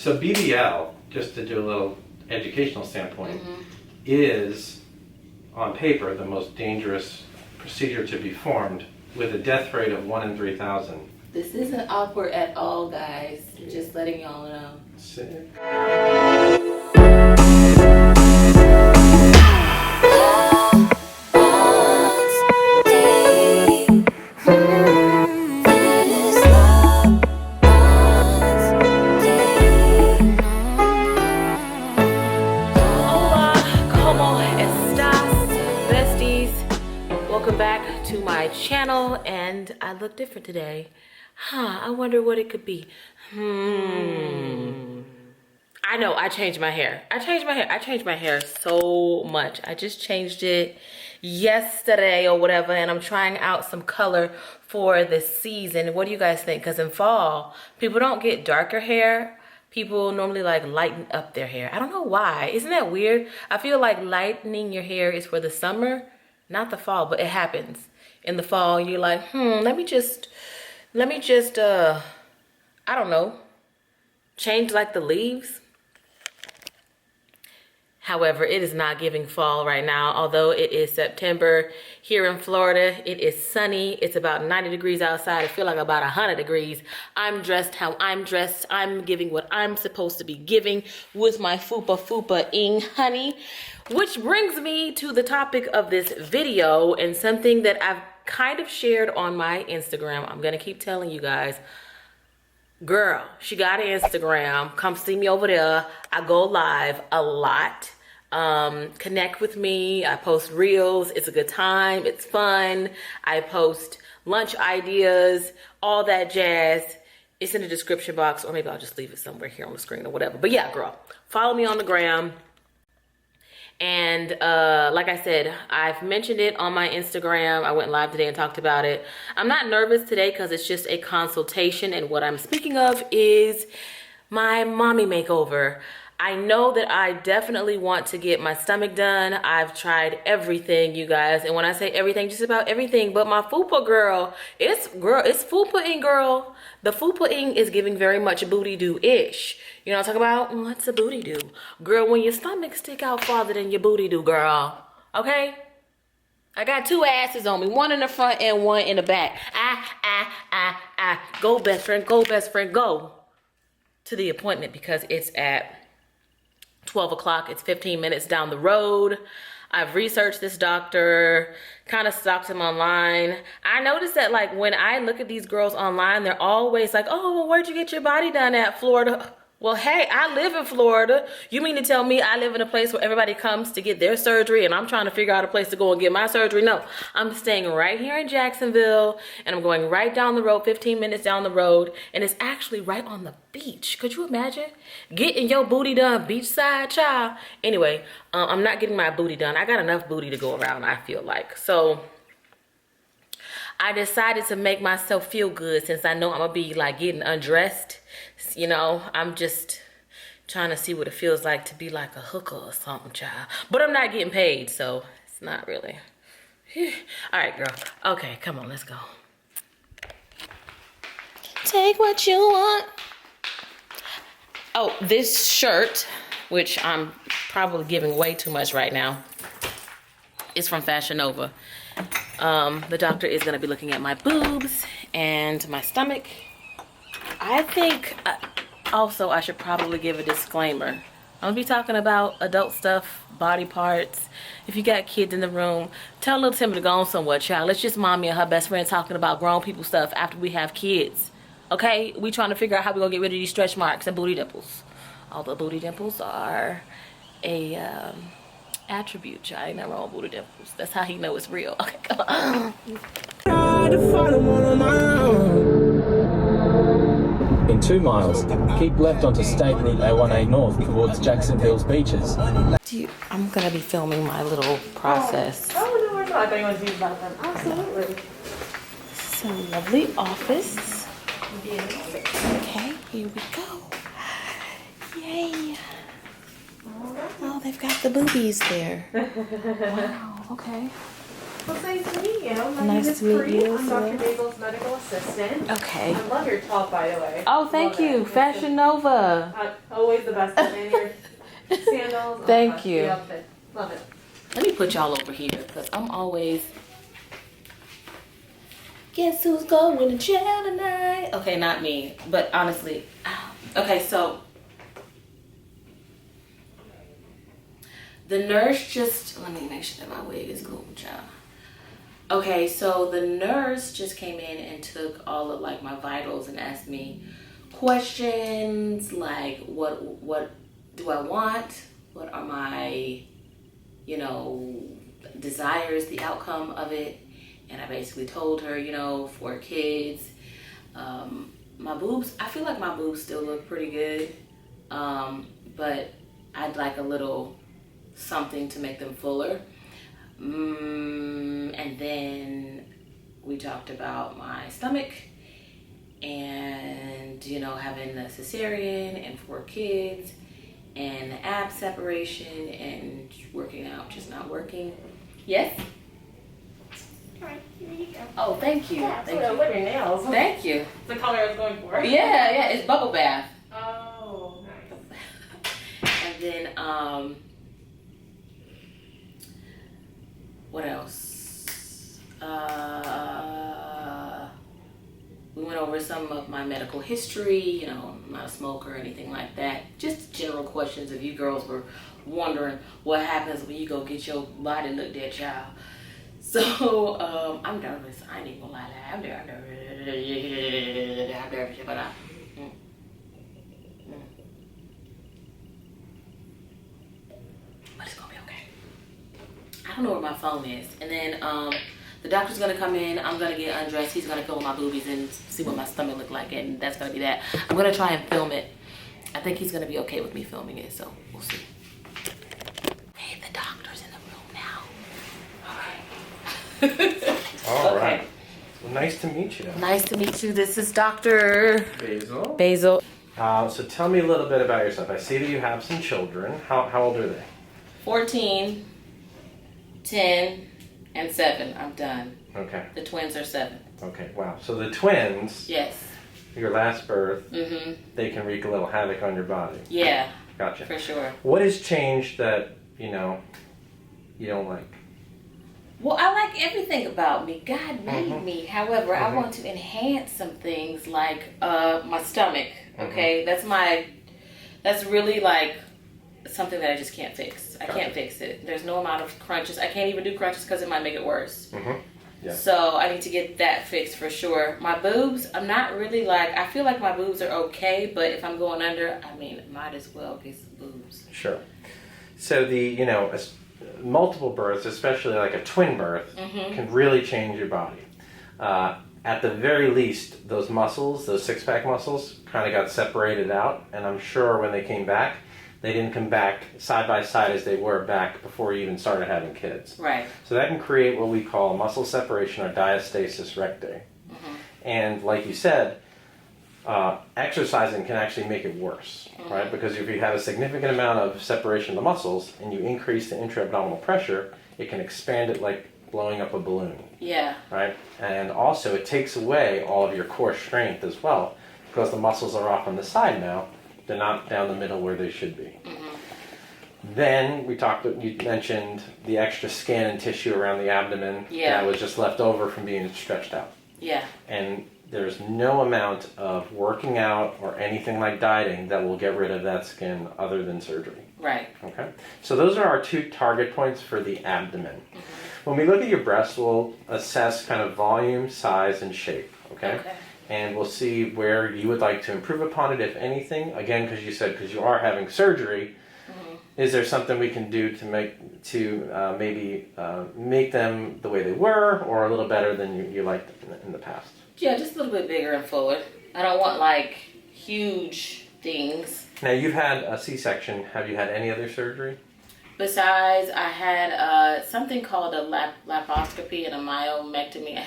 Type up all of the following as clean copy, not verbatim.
So BBL, just to do a little educational standpoint, is on paper the most dangerous procedure to be performed with a death rate of 1 in 3,000. This isn't awkward at all, guys. Just letting y'all know. Sick. Welcome back to my channel, and I look different today. I wonder what it could be. I know, I changed my hair. I changed my hair so much. I just changed it yesterday or whatever, and I'm trying out some color for this season. What do you guys think? Because in fall, people don't get darker hair. People normally like lighten up their hair. I don't know why. Isn't that weird? I feel like lightening your hair is for the summer, not the fall, but it happens. In the fall, you're like, let me just, I don't know, change like the leaves. However, it is not giving fall right now. Although it is September here in Florida, it is sunny. It's about 90 degrees outside. I feel like about 100 degrees. I'm dressed how I'm dressed. I'm giving what I'm supposed to be giving with my fupa-ing honey. Which brings me to the topic of this video and something that I've kind of shared on my Instagram. I'm gonna keep telling you guys. Girl, she got an Instagram. Come see me over there. I go live a lot. Connect with me. I post reels. It's a good time. It's fun. I post lunch ideas, all that jazz. It's in the description box, or maybe I'll just leave it somewhere here on the screen or whatever. But yeah, girl, follow me on the gram. And like I said, I've mentioned it on my Instagram. I went live today and talked about it. I'm not nervous today because it's just a consultation, and what I'm speaking of is my mommy makeover. I know that I definitely want to get my stomach done. I've tried everything, you guys, and when I say everything, just about everything, but my fupa, girl, it's fupa-ing, girl. The fupa-ing is giving very much booty do-ish. You know what I'm talking about? What's a booty do? Girl, when your stomach stick out farther than your booty do, girl. Okay? I got 2 asses on me. One in the front and one in the back. Go, best friend. Go, best friend. Go to the appointment because it's at 12 o'clock. It's 15 minutes down the road. I've researched this doctor, kind of stalked him online. I noticed that like when I look at these girls online, they're always like, oh, well, where'd you get your body done at, Florida? Well, hey, I live in Florida. You mean to tell me I live in a place where everybody comes to get their surgery and I'm trying to figure out a place to go and get my surgery? No, I'm staying right here in Jacksonville and I'm going right down the road, 15 minutes down the road, and it's actually right on the beach. Could you imagine getting your booty done beachside, child? Anyway, I'm not getting my booty done. I got enough booty to go around, I feel like. So I decided to make myself feel good since I know I'm gonna be like getting undressed. You know, I'm just trying to see what it feels like to be like a hooker or something, child. But I'm not getting paid, so it's not really. All right, girl. Okay, come on, let's go. Take what you want. Oh, this shirt, which I'm probably giving way too much right now, is from Fashion Nova. The doctor is going to be looking at my boobs and my stomach. I think also I should probably give a disclaimer. I'm going to be talking about adult stuff, body parts. If you got kids in the room, tell little Timmy to go on somewhere, child. It's just mommy and her best friend talking about grown people stuff after we have kids. Okay? We trying to figure out how we're going to get rid of these stretch marks and booty dimples. Although booty dimples are a attribute, child. Ain't nothing wrong with booty dimples. That's how he know it's real. Okay, come on. In 2 miles, keep left onto State Route A1A North towards Jacksonville's beaches. I'm going to be filming my little process. Oh, no, I thought you wanted to use about them. Absolutely. This is a lovely office. Yes. Okay, here we go. Yay. Oh, they've got the boobies there. Wow, okay. Well, it's nice to meet you. My name Nice is to meet Bree. you I'm as Dr. well. Basil's medical assistant. Okay. I love your top, by the way. Oh, thank Love you. it. Fashion Nova. Always the best. And your sandals. Oh, Thank gosh, you. the outfit. Love it. Let me put y'all over here because I'm always. Guess who's going to jail tonight? Okay, not me, but honestly. Okay, so the nurse just. Let me make sure that my wig is cool, child. Okay, so the nurse just came in and took all of like my vitals and asked me questions like what do I want? What are my, you know, desires, the outcome of it? And I basically told her, you know, for kids, my boobs, I feel like my boobs still look pretty good, but I'd like a little something to make them fuller. And then we talked about my stomach and, you know, having a cesarean and 4 kids and the ab separation and working out, just not working. Yes? Alright, here you go. Oh, thank you. Yeah, Thank so you. look at your nails. Thank you. The color I was going for. Yeah, it's bubble bath. Oh, nice. And then, what else? We went over some of my medical history, you know, I'm not a smoker or anything like that. Just general questions if you girls were wondering what happens when you go get your body looked at, child. So, I'm nervous. I ain't even gonna lie to you. I'm nervous, but but it's gonna be okay. I don't know where my phone is. And then the doctor's gonna come in. I'm gonna get undressed. He's gonna feel my boobies and see what my stomach look like, and that's gonna be that. I'm gonna try and film it. I think he's gonna be okay with me filming it, so we'll see. Hey, the doctor's in the room now. All Okay. right. Well, nice to meet you. Nice to meet you. This is Dr. Basil. Basil. So tell me a little bit about yourself. I see that you have some children. How old are they? 14, 10, and 7. I'm done. Okay. The twins are 7. Okay. Wow. So the twins, Yes. your last birth, Mm-hmm. they can wreak a little havoc on your body. Yeah, Gotcha. for sure. What has changed that, you know, you don't like? Well, I like everything about me. God made Mhm. me. However, I Mhm. want to enhance some things like my stomach. Okay, that's really like something that I just can't fix. I can't fix it. There's no amount of crunches. I can't even do crunches because it might make it worse. Mm-hmm. Yeah. So I need to get that fixed for sure. My boobs, I'm not really like, I feel like my boobs are okay, but if I'm going under, I mean, might as well get some boobs. Sure. So multiple births, especially like a twin birth, can really change your body. At the very least, those muscles, those six-pack muscles, kind of got separated out, and I'm sure when they came back, they didn't come back side by side as they were back before you even started having kids. Right. So that can create what we call muscle separation or diastasis recti. And like you said, exercising can actually make it worse, right? Because if you have a significant amount of separation of the muscles and you increase the intra-abdominal pressure, it can expand it like blowing up a balloon, Yeah. right? And also it takes away all of your core strength as well because the muscles are off on the side now. They're not down the middle where they should be. Then you mentioned the extra skin and tissue around the abdomen that was just left over from being stretched out. Yeah. And there's no amount of working out or anything like dieting that will get rid of that skin other than surgery. Right. Okay? So those are our 2 target points for the abdomen. When we look at your breasts, we'll assess kind of volume, size, and shape. Okay? And we'll see where you would like to improve upon it, if anything. Again, because you are having surgery, is there something we can do to maybe make them the way they were, or a little better than you liked in the past? Yeah, just a little bit bigger and fuller. I don't want like huge things. Now you've had a C-section. Have you had any other surgery? Besides, I had something called a laparoscopy and a myomectomy.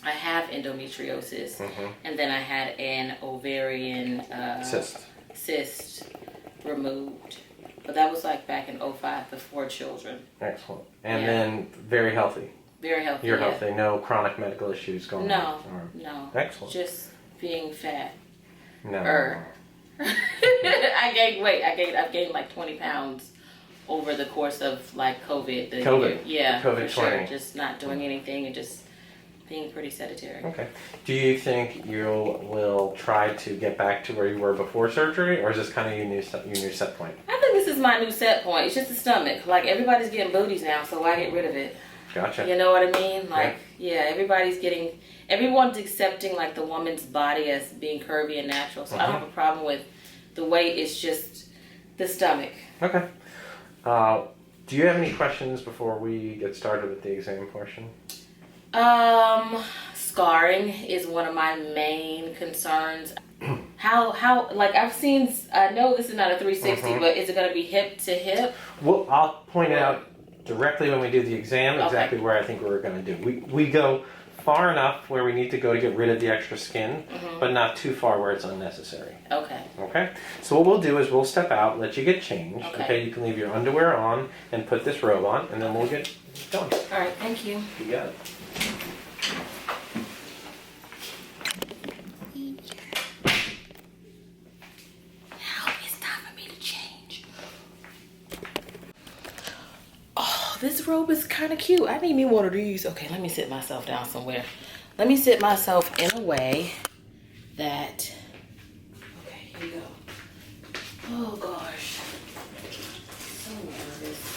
I have endometriosis, and then I had an ovarian cyst removed. But that was like back in '05, the 4 children. Excellent. And Yeah. then very healthy. Very healthy. You're yeah. healthy. No chronic medical issues going on. No. Excellent. Just being fat. No. I gained weight. I've gained like 20 pounds over the course of like COVID. COVID. Yeah, COVID for sure. 20. Just not doing anything and just being pretty sedentary. Okay. Do you think you will try to get back to where you were before surgery, or is this kind of your new set point? I think this is my new set point. It's just the stomach. Like everybody's getting booties now, so why get rid of it? Gotcha. You know what I mean? Like, yeah, everyone's accepting like the woman's body as being curvy and natural. So I don't have a problem with the weight. It's just the stomach. Okay. Do you have any questions before we get started with the exam portion? Scarring is one of my main concerns. How like I know this is not a 360, but is it going to be hip to hip? Well, I'll point out directly when we do the exam exactly where I think we're going to do. We go far enough where we need to go to get rid of the extra skin, but not too far where it's unnecessary. Okay. Okay? So what we'll do is we'll step out, let you get changed. Okay. You can leave your underwear on and put this robe on, and then we'll get going. All right, thank you. You got it. Now it's time for me to change. Oh, this robe is kind of cute. I need me one of these. Okay, let me sit myself down somewhere. Let me sit myself in a way that... Okay, here we go. Oh, gosh. So nervous.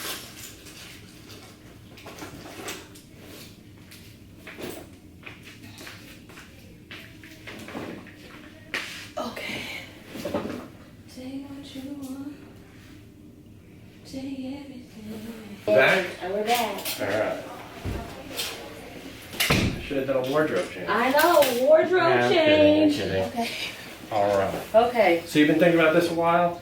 Okay. Say what you want. Say everything. Back? And we're back. All right. I should have done a wardrobe change. I know, wardrobe Yeah, I'm change. kidding. Okay. All right. Okay. So you've been thinking about this a while?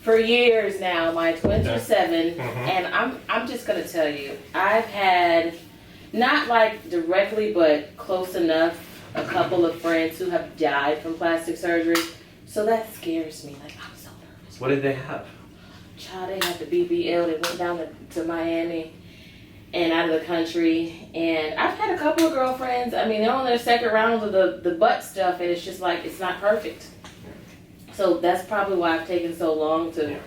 For years now, my twins are 7, Mhm. and I'm just gonna tell you, I've had not like directly, but close enough, a couple of friends who have died from plastic surgery. So that scares me. Like I'm so nervous. What did they have? Child, they had the BBL. They went down to Miami and out of the country. And I've had a couple of girlfriends. I mean, they're on their second round of the butt stuff, and it's just like it's not perfect. So that's probably why I've taken so long to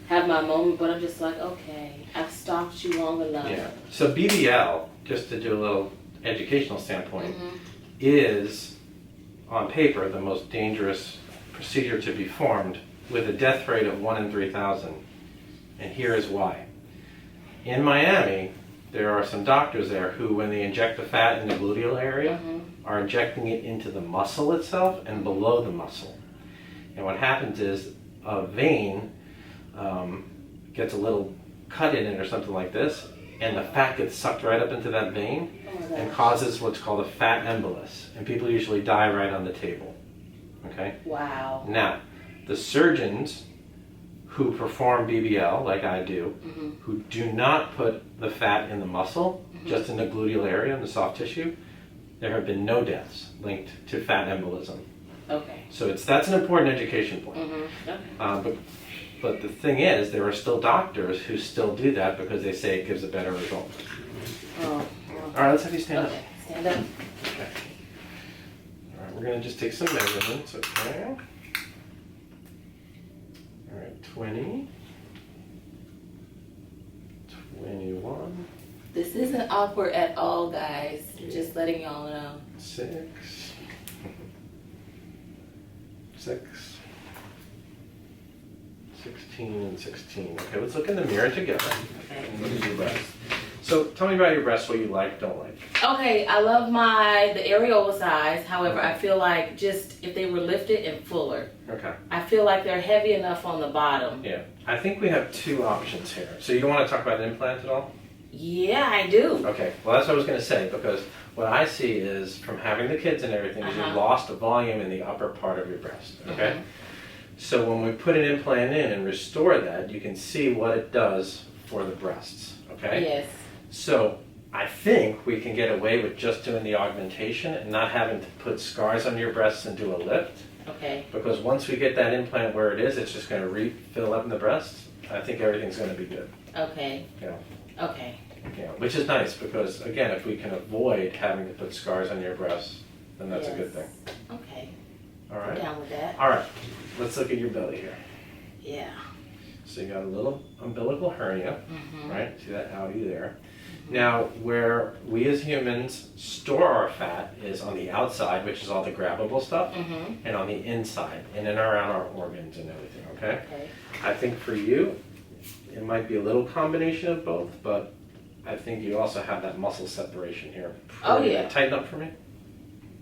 have my moment. But I'm just like, okay, I've stalked you long enough. Yeah. So BBL, just to do a little educational standpoint, is on paper the most dangerous procedure to be performed, with a death rate of 1 in 3,000. And here is why. In Miami, there are some doctors there who, when they inject the fat in the gluteal area, are injecting it into the muscle itself and below the muscle. And what happens is a vein gets a little cut in it or something like this, and the fat gets sucked right up into that vein and causes what's called a fat embolus. And people usually die right on the table. Okay? Wow. Now, the surgeons who perform BBL, like I do, who do not put the fat in the muscle, just in the gluteal area, in the soft tissue, there have been no deaths linked to fat embolism. Okay. So that's an important education point. Okay. But the thing is, there are still doctors who still do that because they say it gives a better result. Oh. All right, let's have you stand Okay. Stand up. up. Okay. All right, we're going to just take some measurements, okay? All right, 20, 21, This isn't awkward at all, guys. Just letting y'all know. 6, 6, 16, and 16. Okay, let's look in the mirror together. Okay. And look at your breasts. So tell me about your breasts, what you like, don't like. Okay, I love the areola size. However, I feel like just if they were lifted and fuller. Okay. I feel like they're heavy enough on the bottom. Yeah. I think we have 2 options here. So you don't want to talk about implants at all? Yeah, I do. Okay. Well, that's what I was going to say, because what I see is from having the kids and everything, is you lost a volume in the upper part of your breast. Okay. So when we put an implant in and restore that, you can see what it does for the breasts. Okay. Yes. So I think we can get away with just doing the augmentation and not having to put scars on your breasts and do a lift. Okay. Because once we get that implant where it is, it's just going to refill up in the breasts. I think everything's going to be good. Okay. Yeah. Okay. Yeah, which is nice because, again, if we can avoid having to put scars on your breasts, then that's a good thing. Okay. All I'm right. down with that. All right. Let's look at your belly here. Yeah. So you got a little umbilical hernia, right? See that outie there. Now, where we as humans store our fat is on the outside, which is all the grabbable stuff, and on the inside, in and around our organs and everything, okay? Okay. I think for you, it might be a little combination of both, but I think you also have that muscle separation here. Oh, yeah. Tighten up for me.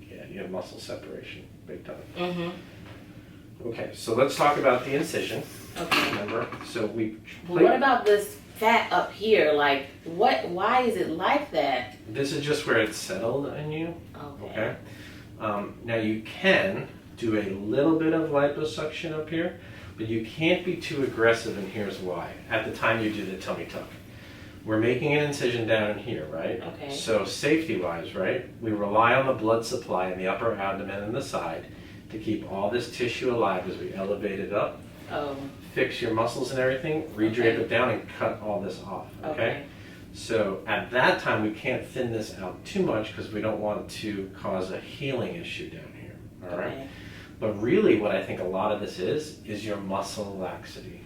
Yeah, you have muscle separation, big time. Okay, so let's talk about the incision. Okay. Remember, so we. Well, what about this fat up here? Like, why is it like that? This is just where it's settled in you. Okay. Now you can do a little bit of liposuction up here, but you can't be too aggressive, and here's why. At the time you do the tummy tuck, we're making an incision down in here, right? Okay. So safety-wise, right, we rely on the blood supply in the upper abdomen and the side to keep all this tissue alive as we elevate it up. Oh. Fix your muscles and everything, redrape it down and cut all this off, okay? So at that time we can't thin this out too much because we don't want to cause a healing issue down here, all right? Okay. But really what I think a lot of this is your muscle laxity.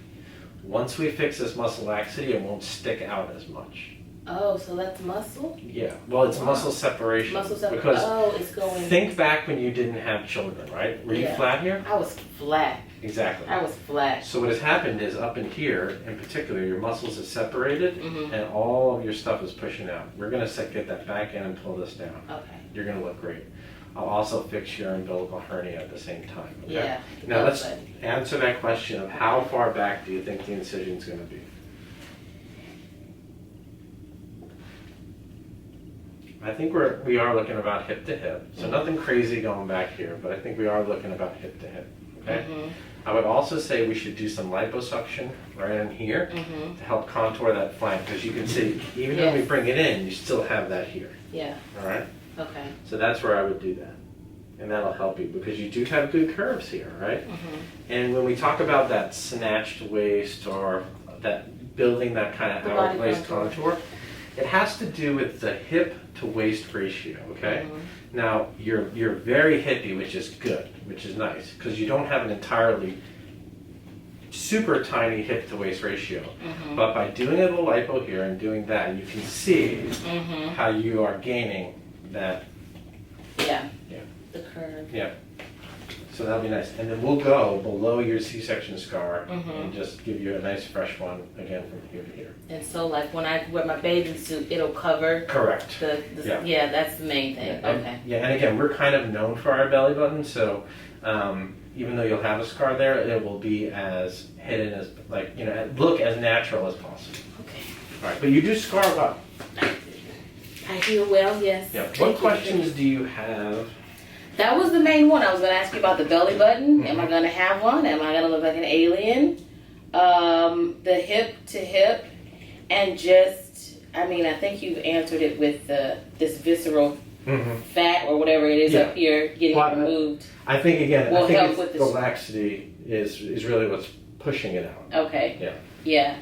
Once we fix this muscle laxity, it won't stick out as much. Oh, so that's muscle? Yeah, well it's muscle separation. Muscle separation. Because oh, it's going. think back when you didn't have children, right? Were you flat here? I was flat. Exactly. I was flat. So what has happened is up in here, in particular, your muscles have separated and all of your stuff is pushing out. We're going to get that back in and pull this down. Okay. You're going to look great. I'll also fix your umbilical hernia at the same time. Okay? Yeah. Now let's answer that question of how far back do you think the incision is going to be? I think we are looking about hip to hip. So nothing crazy going back here, but I think we are looking about hip to hip. Okay. I would also say we should do some liposuction right in here to help contour that flank because you can see even when we bring it in, you still have that here. Yeah. All right. Okay. So that's where I would do that, and that'll help you because you do have good curves here, right? And when we talk about that snatched waist or that building that kind of outer waist contour, it has to do with the hip to waist ratio, okay? Now, you're very hippie, which is good, which is nice, because you don't have an entirely super tiny hip to waist ratio. But by doing a little lipo here and doing that, you can see how you are gaining that. Yeah. Yeah. The curve. Yeah. So that'll be nice. And then we'll go below your C-section scar and just give you a nice fresh one again from here to here. And so like when I wear my bathing suit, it'll cover. Correct. Yeah, that's the main thing. Yeah. Okay. And again, we're kind of known for our belly button, so even though you'll have a scar there, it will be as hidden as, like, look as natural as possible. Okay. All right, but you do scar well. I heal well, yes. Yeah. What questions do you have? That was the main one. I was going to ask you about the belly button. Am I going to have one? Am I going to look like an alien? The hip to hip. And just, I mean, I think you answered it with this visceral fat or whatever it is up here getting removed. I think, again, Will help it's with the laxity is really what's pushing it out. Okay. Yeah. Yeah.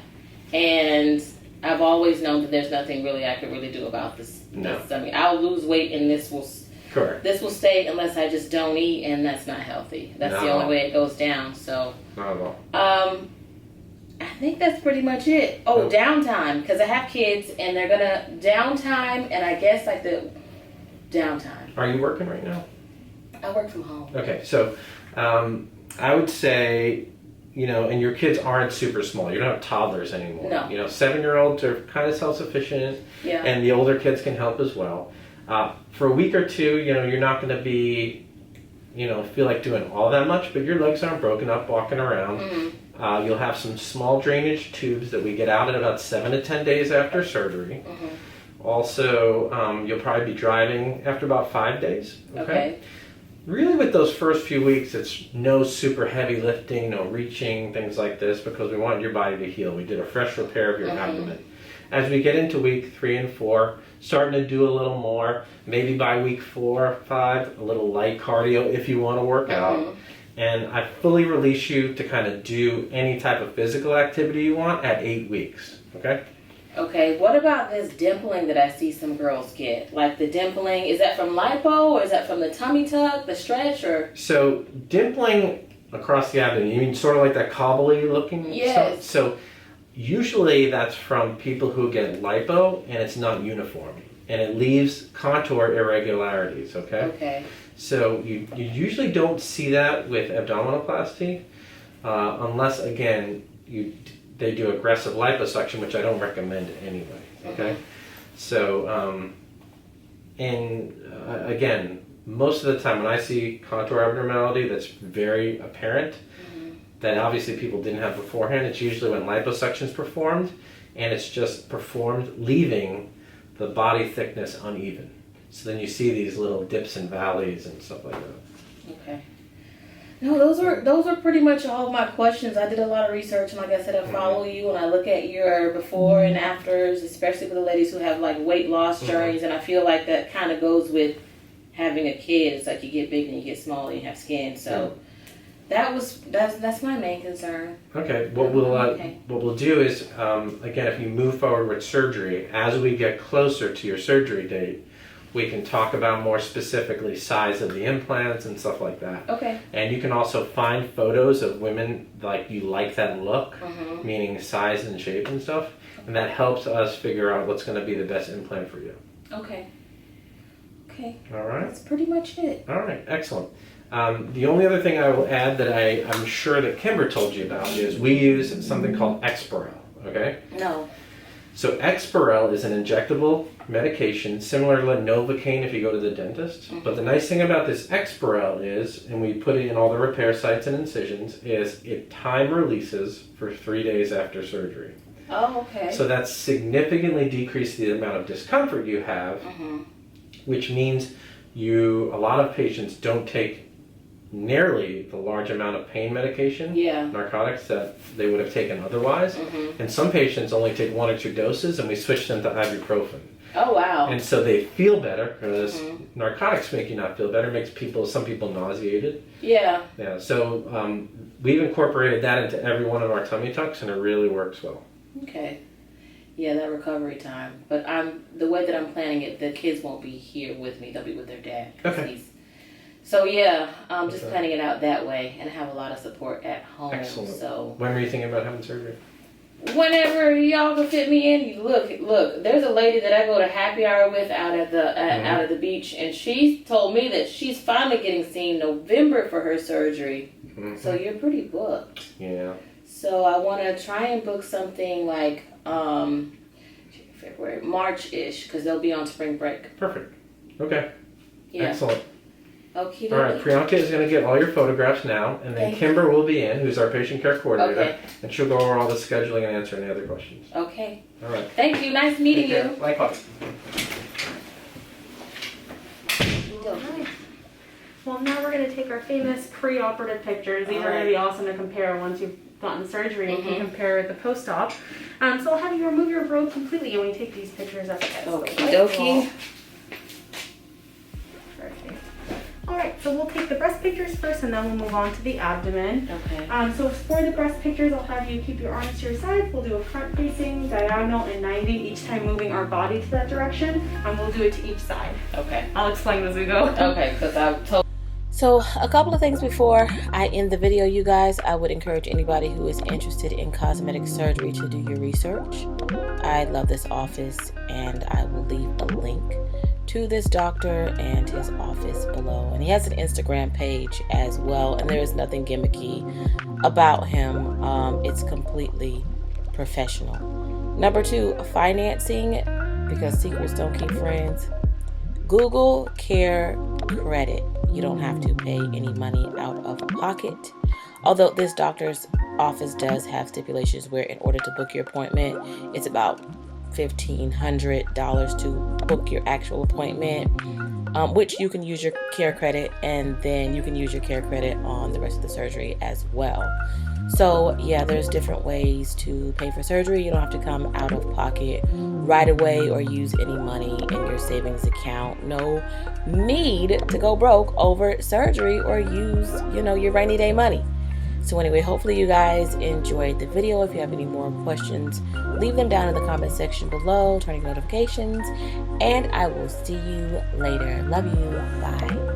And I've always known that there's nothing really I could really do about this. No. I mean, I'll lose weight and this will stay unless I just don't eat, and that's not healthy. That's the only way it goes down. So, not at all. I think that's pretty much it. Oh, downtime, because I have kids, and they're gonna downtime, and I guess like the downtime. Are you working right now? I work from home. Okay, so I would say, and your kids aren't super small. You don't have toddlers anymore. No. 7-year-olds are kind of self-sufficient, Yeah. and the older kids can help as well. For a week or two, you're not going to be, feel like doing all that much, but your legs aren't broken up walking around. You'll have some small drainage tubes that we get out in about 7 to 10 days after surgery. Also, you'll probably be driving after about 5 days. Okay. Really with those first few weeks, it's no super heavy lifting, no reaching, things like this, because we want your body to heal. We did a fresh repair of your abdomen. As we get into week 3 and 4, starting to do a little more, maybe by week 4 or 5, a little light cardio if you want to work out. And I fully release you to kind of do any type of physical activity you want at 8 weeks, okay? Okay, what about this dimpling that I see some girls get? Like the dimpling, is that from lipo or is that from the tummy tuck, the stretch, or? So dimpling across the abdomen, you mean sort of like that cobbly looking Yes. stuff? So usually that's from people who get lipo and it's not uniform and it leaves contour irregularities, okay? Okay. So you usually don't see that with abdominoplasty unless, again, they do aggressive liposuction, which I don't recommend anyway, okay? So, again, most of the time when I see contour abnormality that's very apparent, that obviously people didn't have beforehand, it's usually when liposuction is performed, and it's just performed leaving the body thickness uneven. So then you see these little dips and valleys and stuff like that. Okay. No, those are pretty much all of my questions. I did a lot of research, and like I said, I follow you, and I look at your before and afters, especially for the ladies who have like weight loss journeys, and I feel like that kind of goes with having a kid. It's like you get big and you get small and you have skin. So that's my main concern. Okay. What we'll do is again, if you move forward with surgery, as we get closer to your surgery date, we can talk about more specifically size of the implants and stuff like that. Okay. And you can also find photos of women like you like that look, meaning size and shape and stuff, and that helps us figure out what's going to be the best implant for you. Okay. Okay. All right. That's pretty much it. All right. Excellent. The only other thing I will add that I'm sure that Kimber told you about is we use something called Exparel. Okay. No. So Exparel is an injectable medication similar to Novocaine if you go to the dentist. But the nice thing about this Exparel is, and we put it in all the repair sites and incisions, is it time releases for 3 days after surgery. Oh, okay. So that significantly decreases the amount of discomfort you have, which means a lot of patients don't take nearly the large amount of pain medication, narcotics, that they would have taken otherwise. And some patients only take 1 or 2 doses, and we switch them to ibuprofen. Oh, wow. And so they feel better, because narcotics make you not feel better, makes some people nauseated. Yeah. So we've incorporated that into every one of our tummy tucks, and it really works well. Okay. Yeah, that recovery time. But the way that I'm planning it, the kids won't be here with me. They'll be with their dad. Okay. So yeah, I'm just planning it out that way and have a lot of support at home. Excellent. So when were you thinking about having surgery? Whenever y'all can fit me in. Look. There's a lady that I go to happy hour with out at the beach, and she told me that she's finally getting seen November for her surgery. So you're pretty booked. Yeah. So I want to try and book something like February, March-ish, because they'll be on spring break. Perfect. Okay. Yeah. Excellent. Okay. All right, Priyanka is going to get all your photographs now, and then Kimber will be in, who's our patient care coordinator, and she'll go over all the scheduling and answer any other questions. Okay. All right. Thank you. Nice meeting you. Likewise. Well, now we're going to take our famous pre-operative pictures. These are going to be awesome to compare once you've gotten surgery. You can compare the post-op. So I'll have you remove your robe completely when we take these pictures up again. Okie dokie. Perfect. Alright, so we'll take the breast pictures first, and then we'll move on to the abdomen. Okay. So for the breast pictures, I'll have you keep your arms to your sides. We'll do a front facing, diagonal, and 90, each time moving our body to that direction. And we'll do it to each side. Okay. I'll explain as we go. Okay, because I've told. So a couple of things before I end the video, you guys. I would encourage anybody who is interested in cosmetic surgery to do your research. I love this office, and I will leave a link to this doctor and his office below. And he has an Instagram page as well, and there is nothing gimmicky about him. It's completely professional. Number 2, financing, because secrets don't keep friends. Google Care Credit. You don't have to pay any money out of pocket. Although this doctor's office does have stipulations where in order to book your appointment, it's about $1,500 to book your actual appointment, which you can use your care credit, and then you can use your care credit on the rest of the surgery as well. So yeah, there's different ways to pay for surgery. You don't have to come out of pocket right away or use any money in your savings account. No need to go broke over surgery or use, your rainy day money. So anyway, hopefully you guys enjoyed the video. If you have any more questions, leave them down in the comment section below, turning notifications, and I will see you later. Love you. Bye.